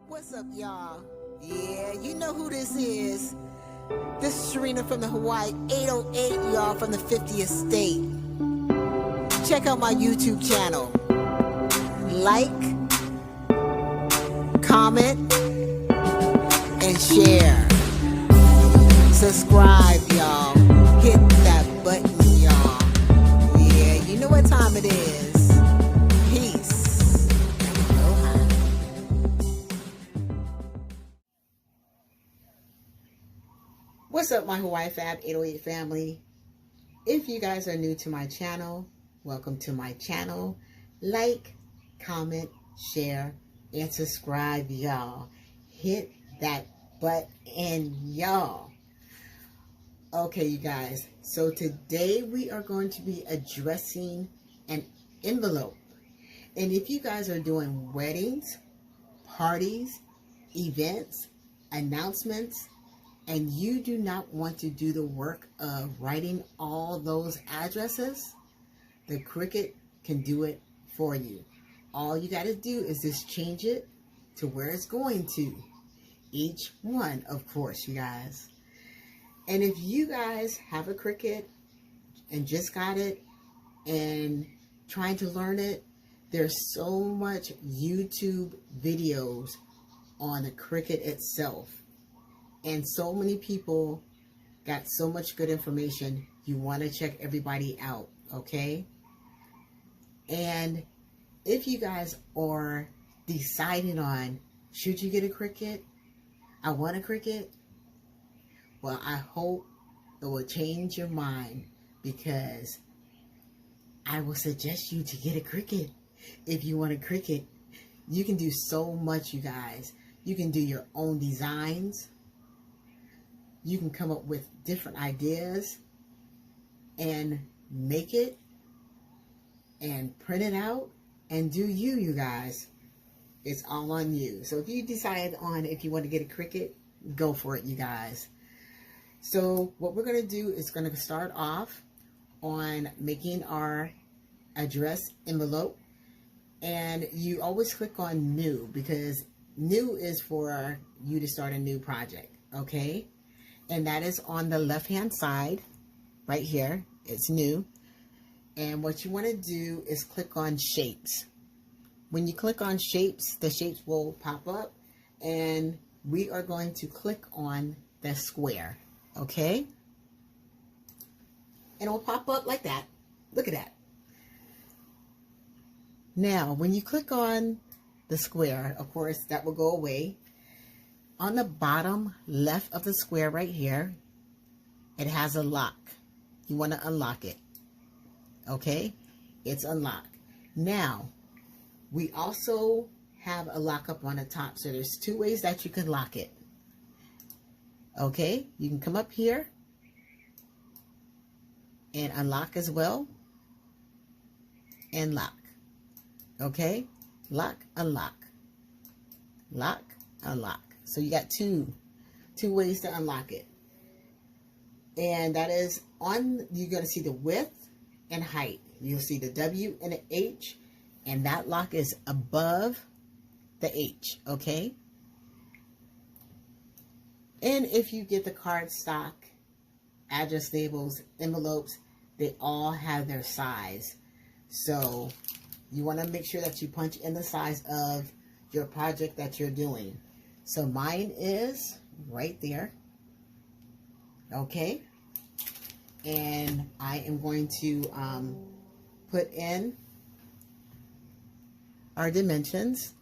What's up, y'all? Yeah, you know who this is. This is Sharina from the Hawaii 808, y'all, from the 50th state. Check out my YouTube channel. Like, comment, and share. Subscribe, y'all. Hit that button, y'all. Yeah, you know what time it is. Peace. Aloha. What's up, my Hawaii Fab 808 family? If you guys are new to my channel, welcome to my channel. Like, comment, share, and subscribe, y'all. Hit that button, y'all. Okay, you guys. So today we are going to be addressing an envelope. And if you guys are doing weddings, parties, events, announcements, and you do not want to do the work of writing all those addresses, the Cricut can do it for you. All you got to do is just change it to where it's going to. Each one, of course, you guys. And if you guys have a Cricut and just got it and trying to learn it, there's so much YouTube videos on the Cricut itself. And so many people got so much good information. You want to check everybody out, okay? And if you guys are deciding on, should you get a Cricut? I want a Cricut. Well, I hope it will change your mind, because I will suggest you to get a Cricut. If you want a Cricut, you can do so much, you guys. You can do your own designs. You can come up with different ideas and make it and print it out and do you guys. It's all on you. So if you decide on if you want to get a Cricut, go for it, you guys. So what we're going to do is going to start off on making our address envelope. And you always click on new, because new is for you to start a new project, okay? And that is on the left-hand side, right here. It's new. And what you want to do is click on shapes. When you click on shapes, the shapes will pop up. And we are going to click on the square, okay? And it will pop up like that. Look at that. Now, when you click on the square, of course, that will go away. On the bottom left of the square right here, it has a lock. You want to unlock it. Okay? It's unlocked. Now, we also have a lockup on the top. So there's two ways that you can lock it. Okay? You can come up here and unlock as well. And lock. Okay? Lock, unlock. Lock, unlock. So you got two ways to unlock it. And that is on, you're going to see the width and height. You'll see the W and the H, and that lock is above the H, okay? And if you get the cardstock, address labels, envelopes, they all have their size. So you want to make sure that you punch in the size of your project that you're doing. So mine is right there, okay? And I am going to put in our dimensions.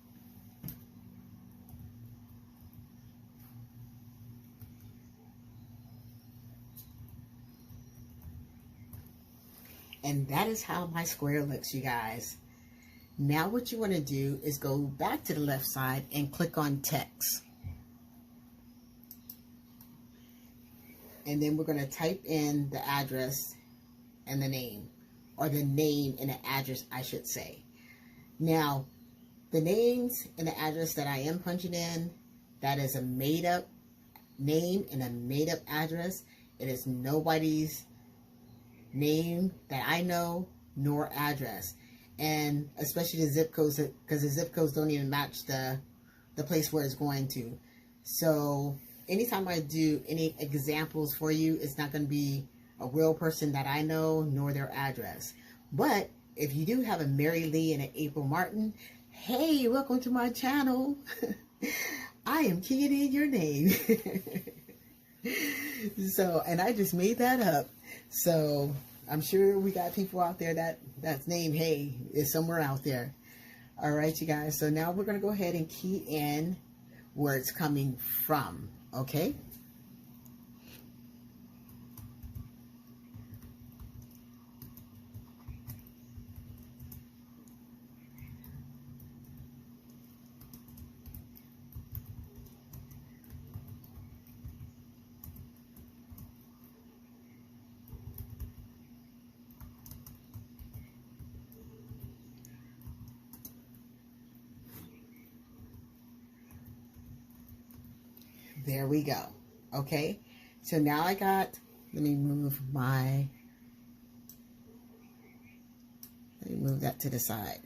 And that is how my square looks, you guys. Now what you want to do is go back to the left side and click on text. And then we're going to type in the address and the name, or the name and the address, I should say. Now, the names and the address that I am punching in, that is a made up name and a made up address. It is nobody's name that I know, nor address. And especially the zip codes, because the zip codes don't even match the the place where it's going to. So anytime I do any examples for you, it's not going to be a real person that I know, nor their address. But if you do have a Mary Lee and an April Martin, hey, welcome to my channel. I am keying in your name. So, and I just made that up. So I'm sure we got people out there that's named Hey is somewhere out there. All right, you guys. So now we're going to go ahead and key in where it's coming from. Okay. There we go. Okay. So now I got, let me move that to the side.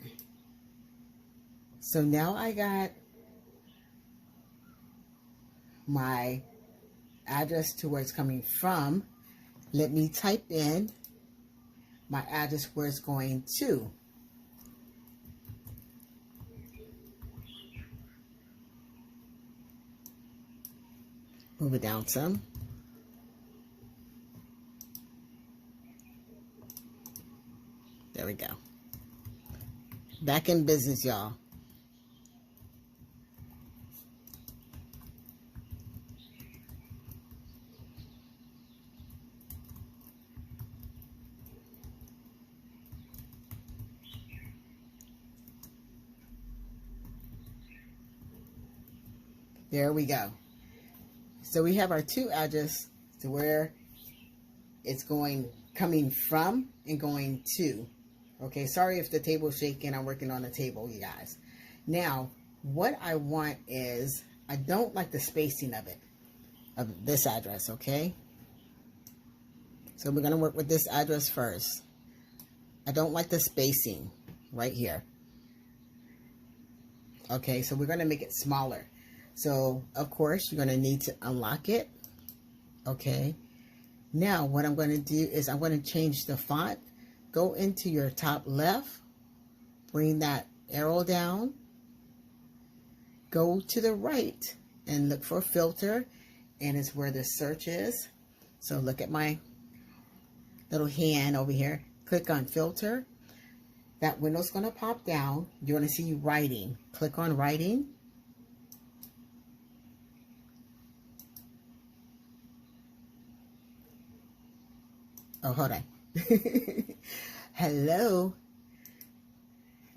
So now I got my address to where it's coming from. Let me type in my address where it's going to. Move it down some. There we go. Back in business, y'all. There we go. So we have our two address to where it's coming from and going to. Okay, sorry if the table's shaking. I'm working on the table, you guys. Now, what I want is, I don't like the spacing of it, of this address, okay? So we're going to work with this address first. I don't like the spacing right here. Okay, so we're going to make it smaller. So, of course, you're going to need to unlock it. Okay. Now, what I'm going to do is I'm going to change the font. Go into your top left. Bring that arrow down. Go to the right and look for filter. And it's where the search is. So, look at my little hand over here. Click on filter. That window's going to pop down. You're going to see writing. Click on writing. Oh, hold on. Hello.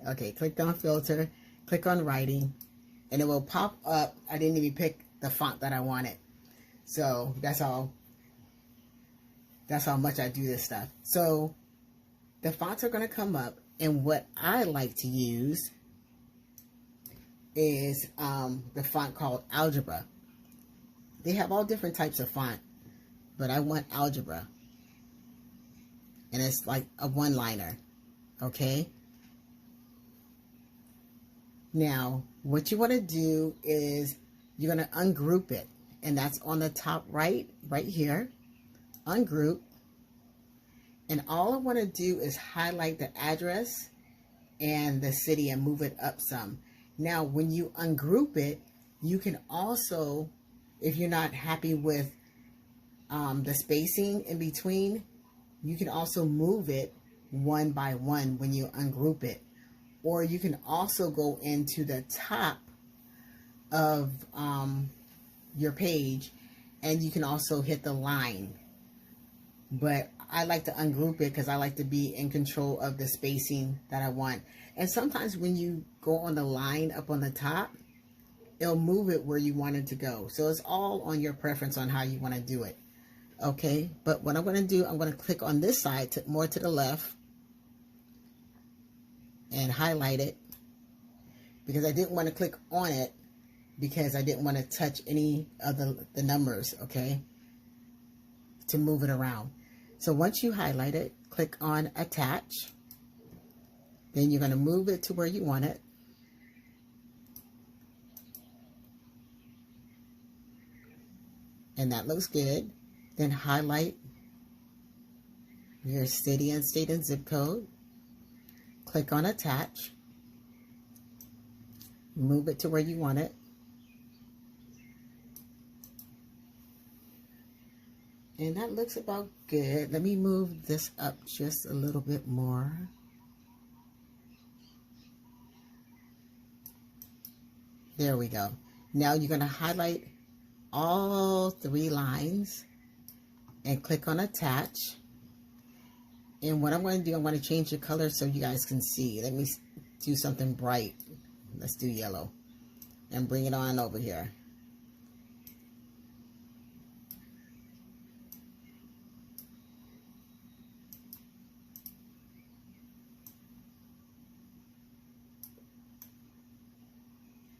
Okay, click on filter, click on writing, and it will pop up. I didn't even pick the font that I wanted. So that's how much I do this stuff. So the fonts are going to come up, and what I like to use is the font called Algebra. They have all different types of font, but I want Algebra. And it's like a one-liner, okay? Now, what you want to do is you're going to ungroup it. And that's on the top right here. Ungroup. And all I want to do is highlight the address and the city and move it up some. Now, when you ungroup it, you can also, if you're not happy with the spacing in between, you can also move it one by one when you ungroup it. Or you can also go into the top of your page and you can also hit the line. But I like to ungroup it because I like to be in control of the spacing that I want. And sometimes when you go on the line up on the top, it'll move it where you want it to go. So it's all on your preference on how you want to do it. Okay, but what I'm going to do, I'm going to click on this side, more to the left, and highlight it, because I didn't want to click on it, because I didn't want to touch any of the numbers, okay, to move it around. So once you highlight it, click on Attach. Then you're going to move it to where you want it. and that looks good. Then highlight your city and state and zip code. Click on attach. Move it to where you want it. And that looks about good. Let me move this up just a little bit more. There we go. Now you're going to highlight all 3 lines and click on attach. And what I'm going to do, I'm going to change the color so you guys can see. Let me do something bright. Let's do yellow and bring it on over here.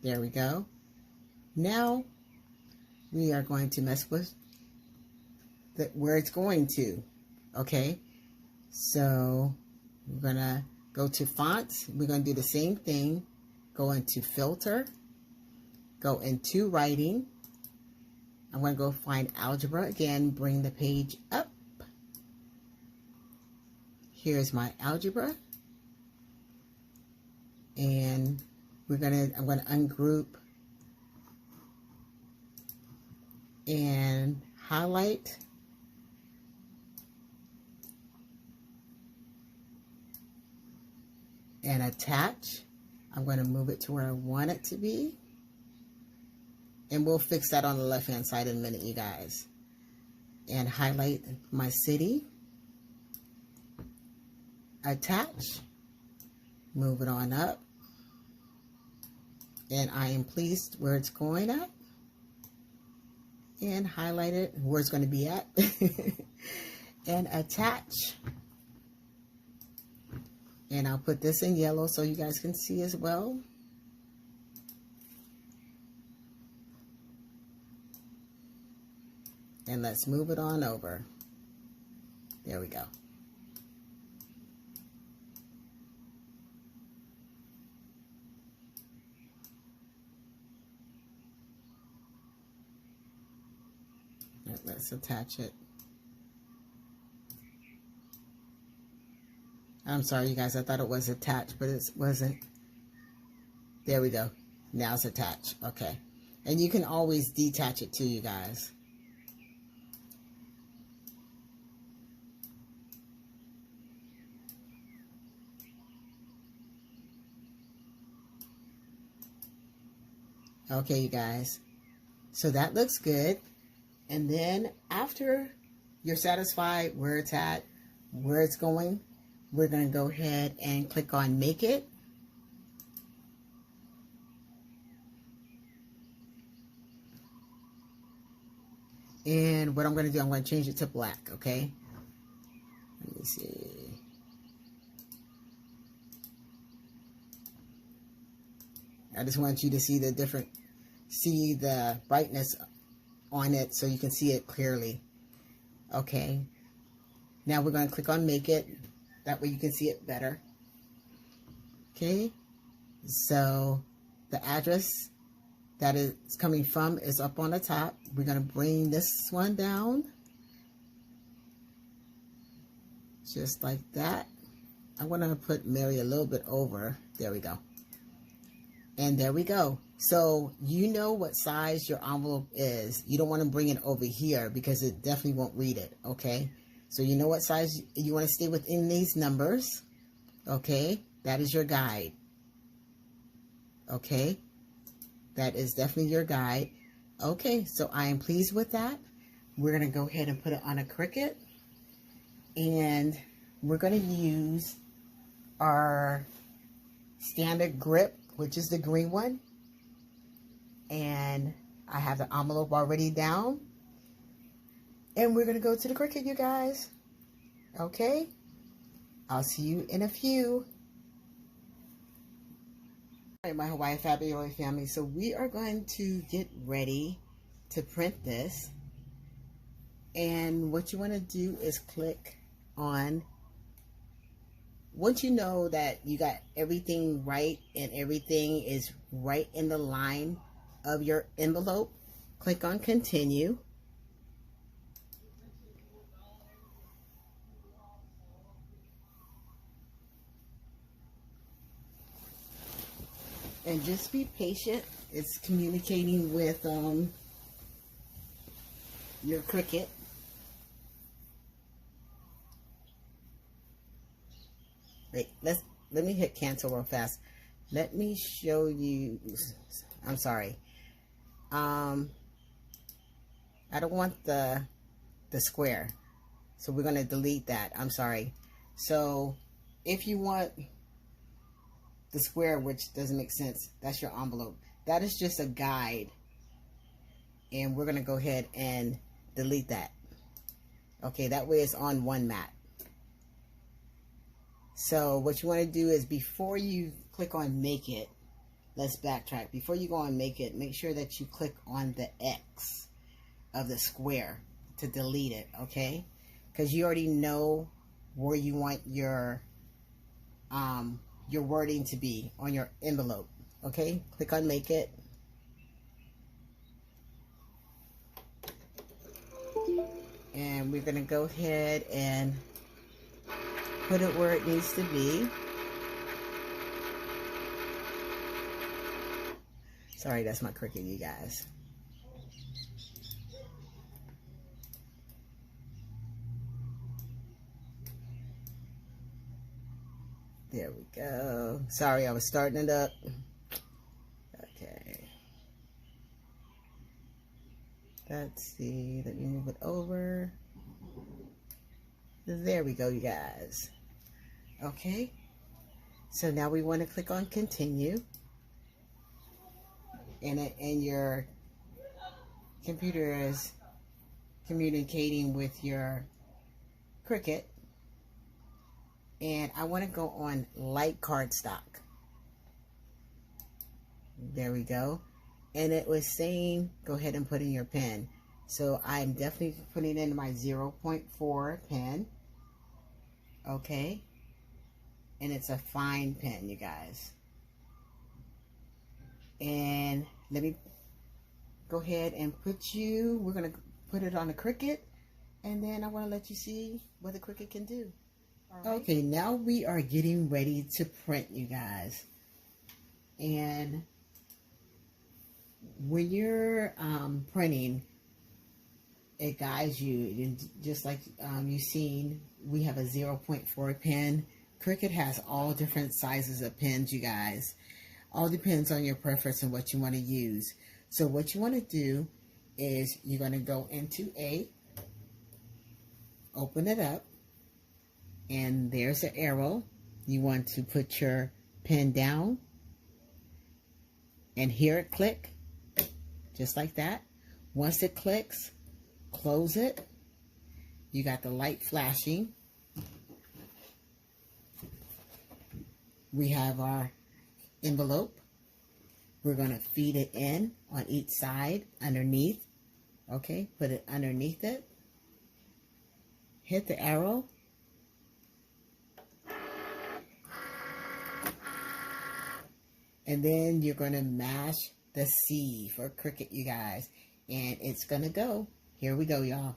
There we go. Now we are going to mess with where it's going to. Okay, so we're gonna go to fonts. We're gonna do the same thing. Go into filter, go into writing. I'm gonna go find algebra again, bring the page up. Here's my algebra. And I'm gonna ungroup and highlight. And attach. I'm going to move it to where I want it to be. And we'll fix that on the left hand side in a minute, you guys. And highlight my city. Attach. Move it on up. And I am pleased where it's going at. And highlight it where it's going to be at. And attach. And I'll put this in yellow so you guys can see as well. And let's move it on over. There we go. Let's attach it. I'm sorry, you guys. I thought it was attached, but it wasn't. There we go. Now it's attached. Okay. And you can always detach it too, you guys. Okay, you guys. So that looks good. And then after you're satisfied where it's at, where it's going, we're going to go ahead and click on Make It. And what I'm going to do, I'm going to change it to black, okay? Let me see. I just want you to see the brightness on it so you can see it clearly. Okay. Now we're going to click on Make It. That way you can see it better. Okay. So the address that it's coming from is up on the top. We're going to bring this one down. Just like that. I want to put Mary a little bit over. There we go. And there we go. So you know what size your envelope is. You don't want to bring it over here because it definitely won't read it. Okay. So you know what size you want to stay within these numbers. Okay. That is your guide. Okay. That is definitely your guide. Okay. So I am pleased with that. We're going to go ahead and put it on a Cricut. And we're going to use our standard grip, which is the green one. And I have the envelope already down. And we're going to go to the Cricut, you guys. Okay? I'll see you in a few. All right, my Hawaii Fabulous family. So we are going to get ready to print this. And what you want to do is click on, once you know that you got everything right and everything is right in the line of your envelope, click on continue. And just be patient. It's communicating with your Cricut. Wait, let me hit cancel real fast. Let me show you. I'm sorry. I don't want the square, so we're going to delete that. I'm sorry. So if you want the square, which doesn't make sense, that's your envelope. That is just a guide, and we're going to go ahead and delete that. Okay, that way it's on one mat. So what you want to do is, before you click on make it, let's backtrack. Before you go on make it, make sure that you click on the X of the square to delete it, okay? Because you already know where you want your wording to be on your envelope, okay? Click on make it. And we're going to go ahead and put it where it needs to be. Sorry, that's my Cricut, you guys. There we go. Sorry, I was starting it up. Okay. Let's see. Let me move it over. There we go, you guys. Okay. So now we want to click on continue. And your computer is communicating with your Cricut. And I want to go on light cardstock. There we go. And it was saying go ahead and put in your pen. So I'm definitely putting in my 0.4 pen. Okay. And it's a fine pen, you guys. And let me go ahead and we're going to put it on the Cricut. And then I want to let you see what the Cricut can do. Right. Okay, now we are getting ready to print, you guys. And when you're printing, it guides you. And just like you've seen, we have a 0.4 pen. Cricut has all different sizes of pens, you guys. All depends on your preference and what you want to use. So what you want to do is you're going to go into open it up. And there's an arrow. You want to put your pen down and hear it click, just like that. Once it clicks, close it. You got the light flashing. We have our envelope. We're going to feed it in on each side underneath. Okay, put it underneath it. Hit the arrow. And then you're going to mash the C for Cricut, you guys. And it's going to go. Here we go, y'all.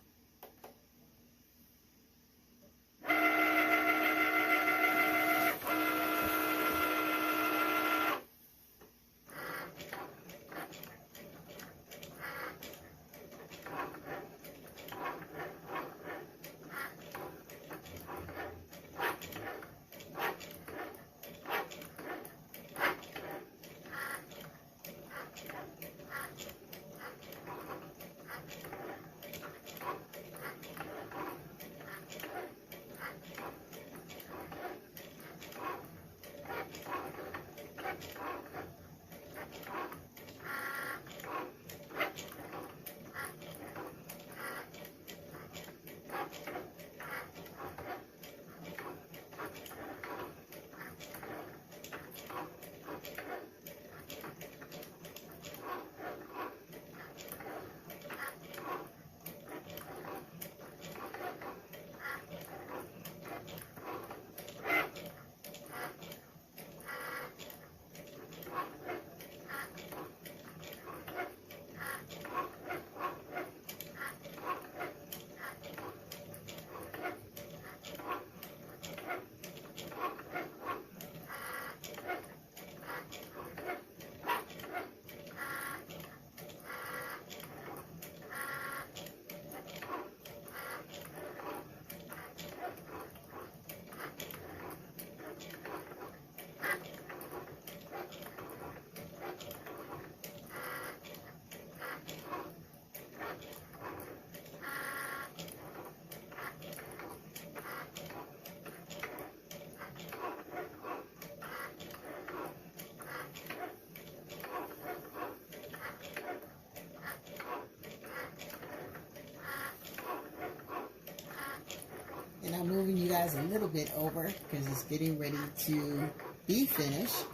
And I'm moving you guys a little bit over because it's getting ready to be finished.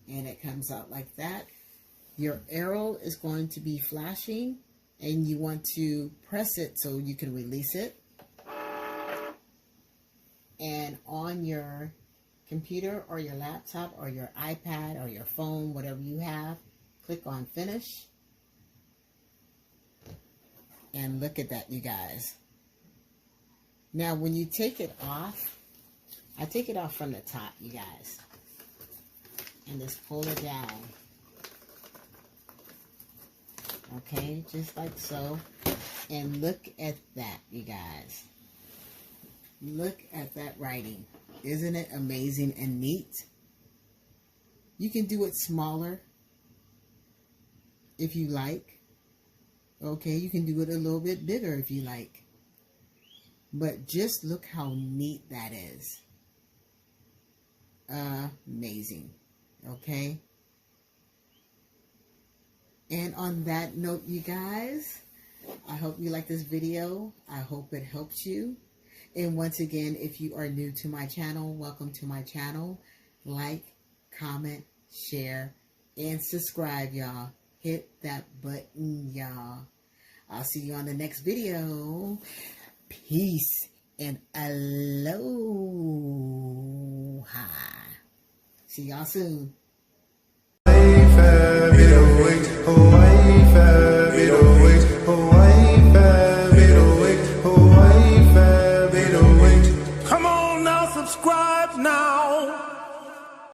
And it comes out like that. Your arrow is going to be flashing, and you want to press it so you can release it. And on your computer or your laptop or your iPad or your phone, whatever you have, click on finish. And look at that, you guys. Now when you take it off, I take it off from the top, you guys, and just pull it down. Okay, just like so. And look at that, you guys. Look at that writing. Isn't it amazing and neat? You can do it smaller if you like. Okay, you can do it a little bit bigger if you like. But just look how neat that is. Amazing. Okay. And on that note, you guys, I hope you like this video. I hope it helps you. And once again, if you are new to my channel, welcome to my channel. Like, comment, share, and subscribe, y'all. Hit that button, y'all. I'll see you on the next video. Peace and aloha. See y'all soon.